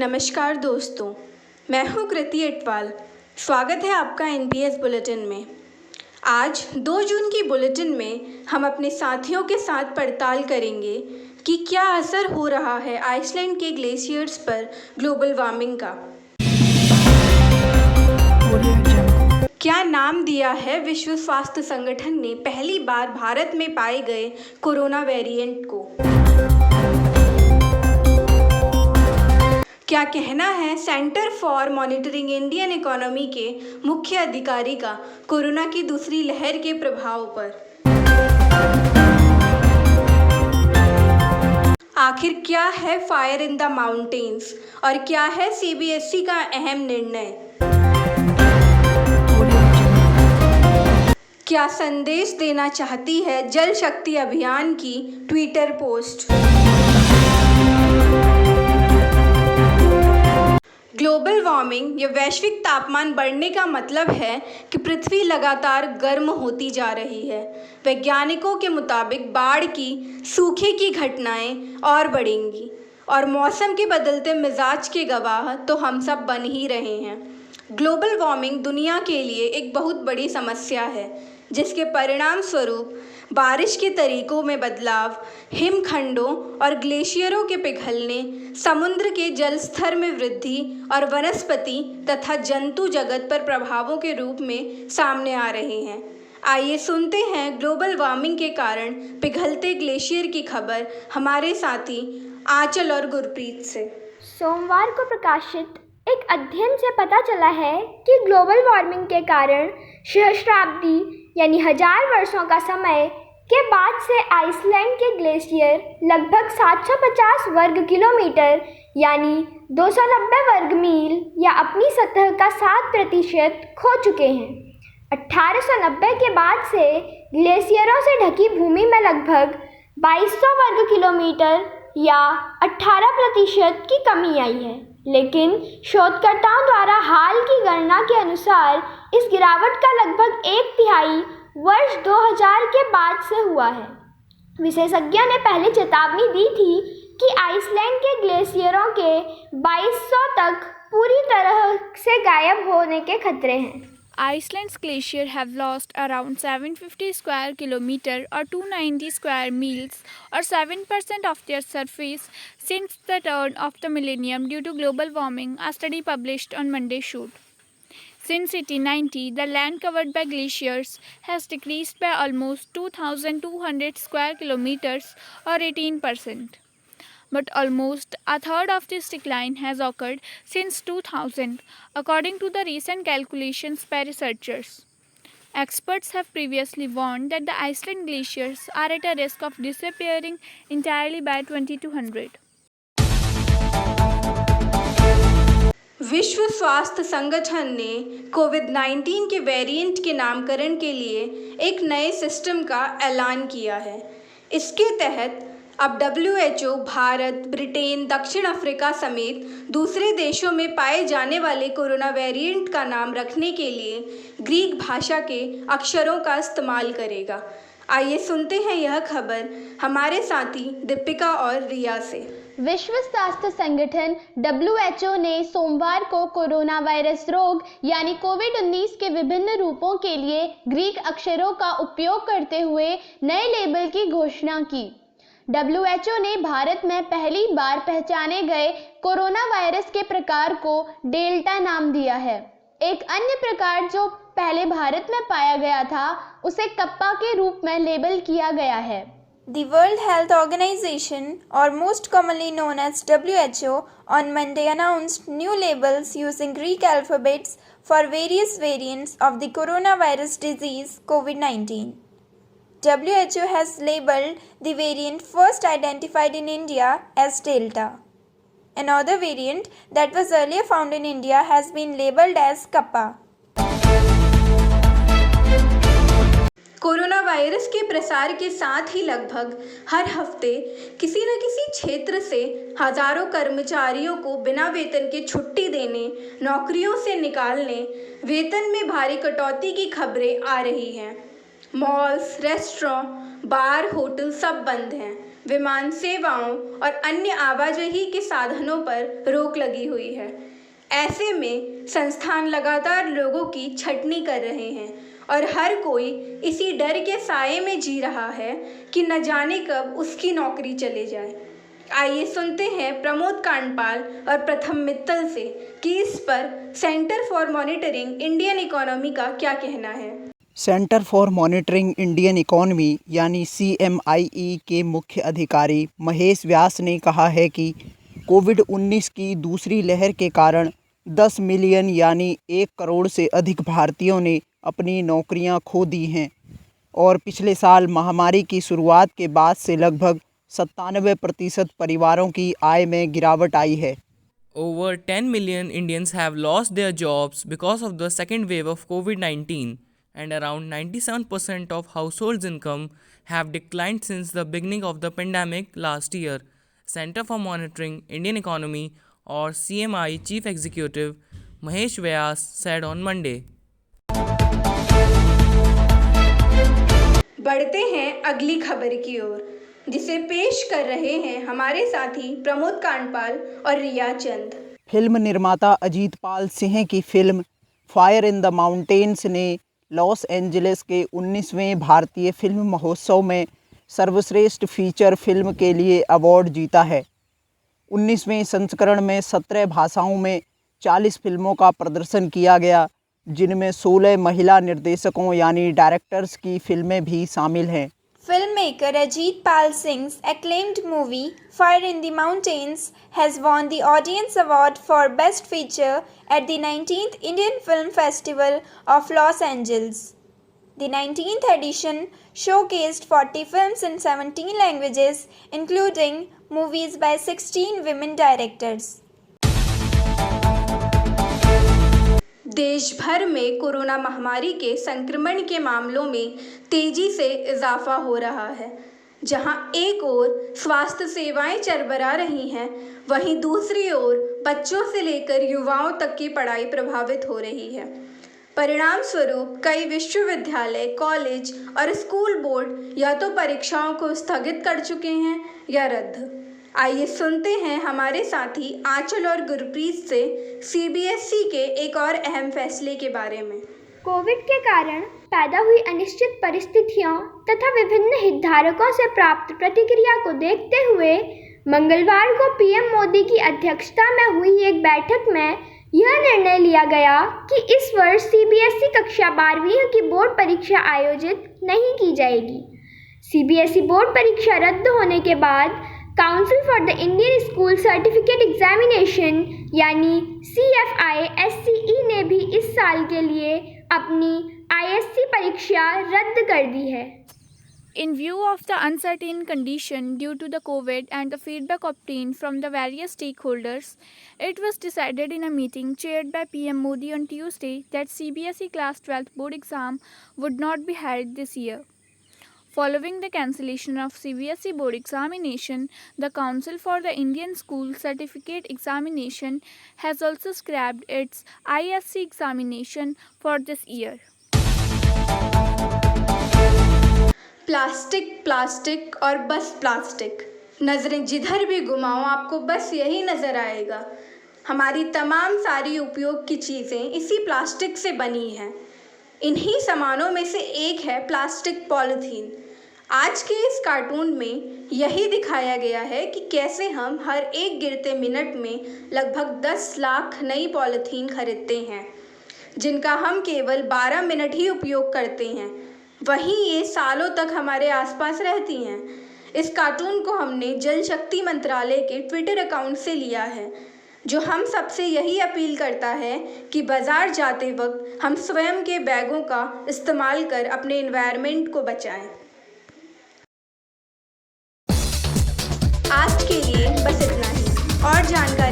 नमस्कार दोस्तों, मैं हूँ कृति अटवाल। स्वागत है आपका NPS बुलेटिन में। आज 2 जून की बुलेटिन में हम अपने साथियों के साथ पड़ताल करेंगे कि क्या असर हो रहा है आइसलैंड के ग्लेशियर्स पर ग्लोबल वार्मिंग का। क्या नाम दिया है विश्व स्वास्थ्य संगठन ने पहली बार भारत में पाए गए कोरोना वेरिएंट को। क्या कहना है centre for monitoring Indian economy के मुख्य अधिकारी का कोरोना की दूसरी लहर के प्रभाव पर। आखिर क्या है फायर इन द माउंटेन्स और क्या है CBSE का अहम निर्णय। क्या संदेश देना चाहती है जल शक्ति अभियान की ट्विटर पोस्ट। ग्लोबल वार्मिंग या वैश्विक तापमान बढ़ने का मतलब है कि पृथ्वी लगातार गर्म होती जा रही है। वैज्ञानिकों के मुताबिक बाढ़ की, सूखे की घटनाएं और बढ़ेंगी और मौसम के बदलते मिजाज के गवाह तो हम सब बन ही रहे हैं। ग्लोबल वार्मिंग दुनिया के लिए एक बहुत बड़ी समस्या है, जिसके परिणाम स्वरूप बारिश के तरीकों में बदलाव, हिमखंडों और ग्लेशियरों के पिघलने, समुद्र के जल स्तर में वृद्धि और वनस्पति तथा जंतु जगत पर प्रभावों के रूप में सामने आ रहे हैं। आइए सुनते हैं ग्लोबल वार्मिंग के कारण पिघलते ग्लेशियर की खबर हमारे साथी आंचल और गुरप्रीत से। सोमवार को प्रकाशित एक अध्ययन से पता चला है कि ग्लोबल वार्मिंग के कारण सहस्राब्दी यानी 1000 वर्षों का समय के बाद से आइसलैंड के ग्लेशियर लगभग 750 वर्ग किलोमीटर यानी 290 वर्ग मील या अपनी सतह का 7% खो चुके हैं। 1890 के बाद से ग्लेशियरों से ढकी भूमि में लगभग 2200 वर्ग किलोमीटर या 18% की कमी आई है, लेकिन शोधकर्ताओं द्वारा हाल की गणना के अनुसार इस गिरावट का लगभग 1/3 वर्ष 2000 के बाद से हुआ है। विशेषज्ञों ने पहले चेतावनी दी थी कि आइसलैंड के ग्लेशियरों के 2200 तक पूरी तरह से गायब होने के खतरे हैं। Iceland's glaciers have lost around 750 square kilometers or 290 square miles or 7% of their surface since the turn of the millennium due to global warming, a study published on Monday showed. Since 1890, the land covered by glaciers has decreased by almost 2,200 square kilometers or 18%. But almost a third of this decline has occurred since 2000, according to the recent calculations by researchers. Experts have previously warned that the Iceland glaciers are at a risk of disappearing entirely by 2200. विश्व स्वास्थ्य संगठन ने कोविड-19 के variant के नामकरण के लिए एक नए सिस्टम का ऐलान किया है। इसके तहत अब WHO भारत, ब्रिटेन, दक्षिण अफ्रीका समेत दूसरे देशों में पाए जाने वाले कोरोना वेरिएंट का नाम रखने के लिए ग्रीक भाषा के अक्षरों का इस्तेमाल करेगा। आइए सुनते हैं यह खबर हमारे साथी दीपिका और रिया से। विश्व स्वास्थ्य संगठन WHO ने सोमवार को कोरोना वायरस रोग यानी कोविड-19 के विभिन्न रूपों के लिए ग्रीक अक्षरों का उपयोग करते हुए नए लेबल की घोषणा की। WHO ने भारत में पहली बार पहचाने गए कोरोना वायरस के प्रकार को डेल्टा नाम दिया है। एक अन्य प्रकार जो पहले भारत में पाया गया था, उसे कप्पा के रूप में लेबल किया गया है। The World Health Organization, or most commonly known as WHO, on Monday announced new labels using Greek alphabets for various variants of the coronavirus disease COVID-19. WHO has labeled the variant first identified in India as Delta. Another variant that was earlier found in India has been labeled as Kappa. Corona virus के प्रसार के साथ ही लगभग हर हफ्ते किसी न किसी क्षेत्र से हजारों कर्मचारियों को बिना वेतन के छुट्टी देने, नौकरियों से निकालने, वेतन में भारी कटौती की खबरें आ रही हैं। मॉल्स, रेस्टोरेंट, बार, होटल सब बंद हैं। विमान सेवाओं और अन्य आवाजाही के साधनों पर रोक लगी हुई है। ऐसे में संस्थान लगातार लोगों की छंटनी कर रहे हैं और हर कोई इसी डर के साए में जी रहा है कि न जाने कब उसकी नौकरी चले जाए। आइए सुनते हैं प्रमोद कांडपाल और प्रथम मित्तल से कि इस पर centre for monitoring Indian economy का क्या कहना है। Centre for monitoring Indian economy यानी CMIE के मुख्य अधिकारी महेश व्यास ने कहा है कि कोविड-19 की दूसरी लहर के कारण 10 मिलियन यानी 1 करोड़ से अधिक भारतीयों ने अपनी नौकरियां खो दी हैं और पिछले साल महामारी की शुरुआत के बाद से लगभग 97% परिवारों की आय में गिरावट आई है। Over 10 million Indians have lost their jobs because of the second wave of COVID-19, and around 97% of households' income have declined since the beginning of the pandemic last year, Center for Monitoring Indian Economy or CMI Chief Executive Mahesh Vyas said on Monday. बढ़ते हैं अगली खबर की ओर, जिसे पेश कर रहे हैं हमारे साथी प्रमोद कांडपाल और रिया चंद। फिल्म निर्माता अजीत पाल सिंह की film fire in the mountains ने लॉस एंजलिस के 19वें भारतीय फिल्म महोत्सव में सर्वश्रेष्ठ फीचर फिल्म के लिए अवार्ड जीता है। 19वें संस्करण में 17 भाषाओं में 40 फिल्मों का प्रदर्शन किया गया, जिनमें 16 महिला निर्देशकों यानी डायरेक्टर्स की फिल्में भी शामिल हैं। Filmmaker Ajit Pal Singh's acclaimed movie Fire in the Mountains has won the Audience Award for Best Feature at the 19th Indian Film Festival of Los Angeles. The 19th edition showcased 40 films in 17 languages, including movies by 16 women directors. देश भर में corona महामारी के संक्रमण के मामलों में तेजी से इजाफा हो रहा है। जहां एक ओर स्वास्थ्य सेवाएं चरमरा रही हैं, वहीं दूसरी ओर बच्चों से लेकर युवाओं तक की पढ़ाई प्रभावित हो रही है। परिणाम स्वरूप कई विश्वविद्यालय, कॉलेज और स्कूल बोर्ड या तो परीक्षाओं को स्थगित कर चुके हैं या रद्द। आइए सुनते हैं हमारे साथी आंचल और गुरप्रीत से CBSE के एक और अहम फैसले के बारे में। कोविड के कारण पैदा हुई अनिश्चित परिस्थितियों तथा विभिन्न हितधारकों से प्राप्त प्रतिक्रिया को देखते हुए मंगलवार को PM मोदी की अध्यक्षता में हुई एक बैठक में यह निर्णय लिया गया कि इस वर्ष CBSE कक्षा 12वीं की बोर्ड परीक्षा आयोजित नहीं की जाएगी। CBSE बोर्ड परीक्षा रद्द होने के बाद council for the Indian school certificate examination यानी CFI-SCE ने भी इस साल के लिए अपनी ISC परीक्षा रद्द कर दी है। In view of the uncertain condition due to the COVID and the feedback obtained from the various stakeholders, it was decided in a meeting chaired by PM Modi on Tuesday that CBSE Class 12th board exam would not be held this year. Following the cancellation of CBSE board examination, the Council for the Indian School Certificate Examination has also scrapped its ISC examination for this year. Plastic, plastic और बस plastic. नज़रें जिधर भी घुमाओ आपको बस यही नज़र आएगा। हमारी तमाम सारी उपयोग की चीज़ें इसी प्लास्टिक से बनी हैं। इन्हीं सामानों में से एक है प्लास्टिक पॉलीथीन। आज के इस कार्टून में यही दिखाया गया है कि कैसे हम हर एक गिरते मिनट में लगभग 10 लाख नई पॉलीथीन खरीदते हैं, जिनका हम केवल 12 मिनट ही उपयोग करते हैं। वहीं ये सालों तक हमारे आसपास रहती हैं। इस कार्टून को हमने जल शक्ति मंत्रालय के ट्विटर अकाउंट से लिया है, जो हम सबसे यही अपील करता है कि बाज़ार जाते वक्त हम स्वयं के बैगों का इस्तेमाल कर अपने एनवायरनमेंट को बचाएं। आज के लिए बस इतना ही। और जानकारी